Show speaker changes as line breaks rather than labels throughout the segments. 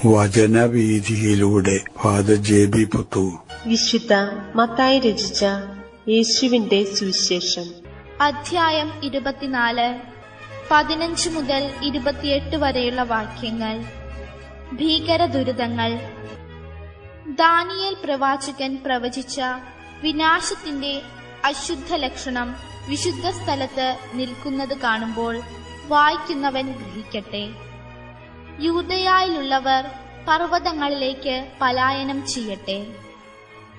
വചനവീഥിയിലൂടെ father ജെ.ബി. Puthur.
വിശുദ്ധ മത്തായി രചിച്ച യേശുവിന്റെ സുവിശേഷം
അധ്യായം 24 15 മുതൽ 28 വരെയുള്ള വാക്യങ്ങൾ. ഭീകര ദുരിതങ്ങൾ. ദാനിയേൽ പ്രവാചകൻ പ്രവചിച്ച വിനാശത്തിന്റെ അശുദ്ധ ലക്ഷണം വിശുദ്ധ സ്ഥലത്ത് നിൽക്കുന്നത് കാണുമ്പോൾ വായിക്കുന്നവൻ ഗ്രഹിക്കട്ടെ. യൂദയായിലുള്ളവർ പർവ്വതങ്ങളിലേക്ക് പലായനം ചെയ്യട്ടെ.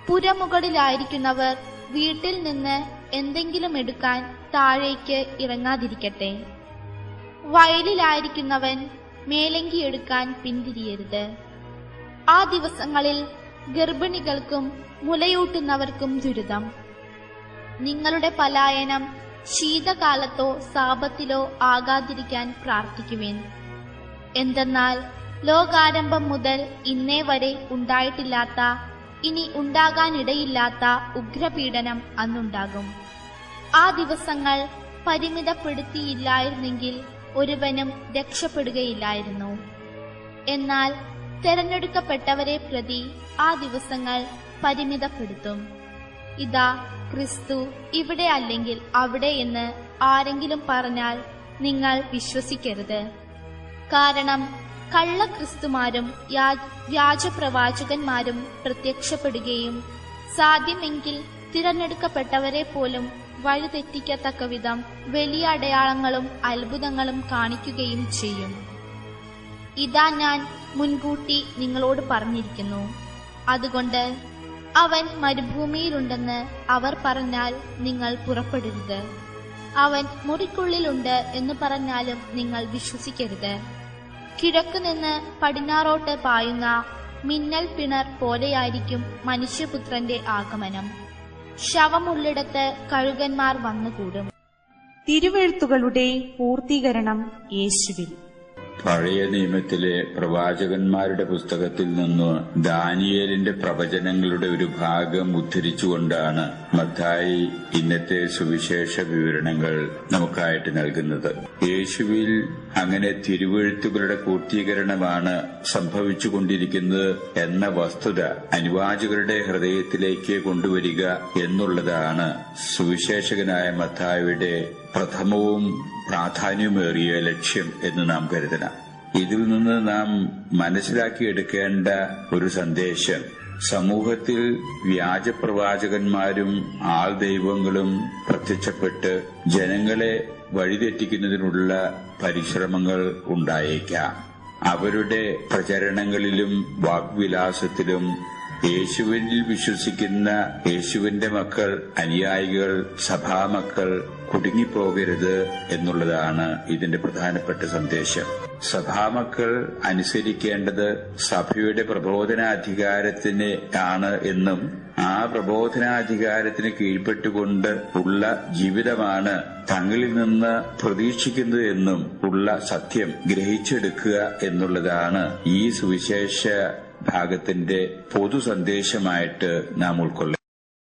പുരമുകളിലായിരിക്കുന്നവർ വീട്ടിൽ നിന്ന് എന്തെങ്കിലും എടുക്കാൻ താഴേക്ക് ഇറങ്ങാതിരിക്കട്ടെ. വയലിലായിരിക്കുന്നവൻ മേലങ്കി എടുക്കാൻ പിന്തിരിയരുത്. ആ ദിവസങ്ങളിൽ ഗർഭിണികൾക്കും മുലയൂട്ടുന്നവർക്കും ദുരിതം. നിങ്ങളുടെ പലായനം ശീതകാലത്തോ സാപത്തിലോ ആകാതിരിക്കാൻ പ്രാർത്ഥിക്കുവിൻ. എന്തെന്നാൽ ലോകാരംഭം മുതൽ ഇന്നേ വരെ ഉണ്ടായിട്ടില്ലാത്ത, ഇനി ഉണ്ടാകാനിടയില്ലാത്ത ഉഗ്രപീഡനം അന്നുണ്ടാകും. ആ ദിവസങ്ങൾ പരിമിതപ്പെടുത്തിയില്ലായിരുന്നെങ്കിൽ ഒരുവനും രക്ഷപ്പെടുകയില്ലായിരുന്നു. എന്നാൽ തെരഞ്ഞെടുക്കപ്പെട്ടവരെ പ്രതി ആ ദിവസങ്ങൾ പരിമിതപ്പെടുത്തും. ഇതാ ക്രിസ്തു ഇവിടെ അല്ലെങ്കിൽ അവിടെ എന്ന് ആരെങ്കിലും പറഞ്ഞാൽ നിങ്ങൾ വിശ്വസിക്കരുത്. കാരണം കള്ളക്രിസ്തുമാരും വ്യാജപ്രവാചകന്മാരും പ്രത്യക്ഷപ്പെടുകയും സാധ്യമെങ്കിൽ തിരഞ്ഞെടുക്കപ്പെട്ടവരെ പോലും വഴിതെറ്റിക്കത്തക്കവിധം വലിയ അടയാളങ്ങളും അത്ഭുതങ്ങളും കാണിക്കുകയും ചെയ്യും. ഇതാ ഞാൻ മുൻകൂട്ടി നിങ്ങളോട് പറഞ്ഞിരിക്കുന്നു. അതുകൊണ്ട് അവൻ മരുഭൂമിയിലുണ്ടെന്ന് അവർ പറഞ്ഞാൽ നിങ്ങൾ പുറപ്പെടരുത്. അവൻ മുറിക്കുള്ളിലുണ്ട് എന്ന് പറഞ്ഞാലും നിങ്ങൾ വിശ്വസിക്കരുത്. കിഴക്കുനിന്ന് പടിഞ്ഞാറോട്ട് പായുന്ന മിന്നൽ പിണർ പോലെയായിരിക്കും മനുഷ്യപുത്രന്റെ ആഗമനം. ശവമുള്ളിടത്ത് കഴുകന്മാർ വന്നുകൂടും.
തിരുവെഴുത്തുകളുടെ പൂർത്തീകരണം യേശുവിൽ.
പഴയ നിയമത്തിലെ പ്രവാചകന്മാരുടെ പുസ്തകത്തിൽ നിന്ന് ദാനിയേലിന്റെ പ്രവചനങ്ങളുടെ ഒരു ഭാഗം ഉദ്ധരിച്ചുകൊണ്ടാണ് മത്തായി ഇന്നത്തെ സുവിശേഷ വിവരണങ്ങൾ നമുക്കായിട്ട് നൽകുന്നത്. യേശുവിൽ അങ്ങനെ തിരുവെഴുത്തുകളുടെ പൂർത്തീകരണമാണ് സംഭവിച്ചുകൊണ്ടിരിക്കുന്നത് എന്ന വസ്തുത അനുവാചകരുടെ ഹൃദയത്തിലേക്ക് കൊണ്ടുവരിക എന്നുള്ളതാണ് സുവിശേഷകനായ മത്തായിയുടെ പ്രഥമവും പ്രാധാന്യമേറിയ ലക്ഷ്യം എന്ന് നാം കരുതണം. ഇതിൽ നിന്ന് നാം മനസ്സിലാക്കിയെടുക്കേണ്ട ഒരു സന്ദേശം, സമൂഹത്തിൽ വ്യാജപ്രവാചകന്മാരും ആൾ ദൈവങ്ങളും പ്രത്യക്ഷപ്പെട്ട് ജനങ്ങളെ വഴിതെറ്റിക്കുന്നതിനുള്ള പരിശ്രമങ്ങൾ ഉണ്ടായേക്കാം. അവരുടെ പ്രചരണങ്ങളിലും വാഗ്വിലാസത്തിലും യേശുവിനിൽ വിശ്വസിക്കുന്ന യേശുവിന്റെ മക്കൾ, അനുയായികൾ, സഭാമക്കൾ കുടുങ്ങിപ്പോകരുത് എന്നുള്ളതാണ് ഇതിന്റെ പ്രധാനപ്പെട്ട സന്ദേശം. സഭാമക്കൾ അനുസരിക്കേണ്ടത് സഭയുടെ പ്രബോധനാധികാരത്തിന് ആണ് എന്നും ആ പ്രബോധനാധികാരത്തിന് കീഴ്പ്പെട്ടുകൊണ്ട് ഉള്ള ജീവിതമാണ് തങ്ങളിൽ നിന്ന് പ്രതീക്ഷിക്കുന്നത് എന്നും ഉള്ള സത്യം ഗ്രഹിച്ചെടുക്കുക എന്നുള്ളതാണ് ഈ സുവിശേഷ ഭാഗത്തിന്റെ പൊതു സന്ദേശമായിട്ട് നാം ഉൾക്കൊള്ളുന്നത്.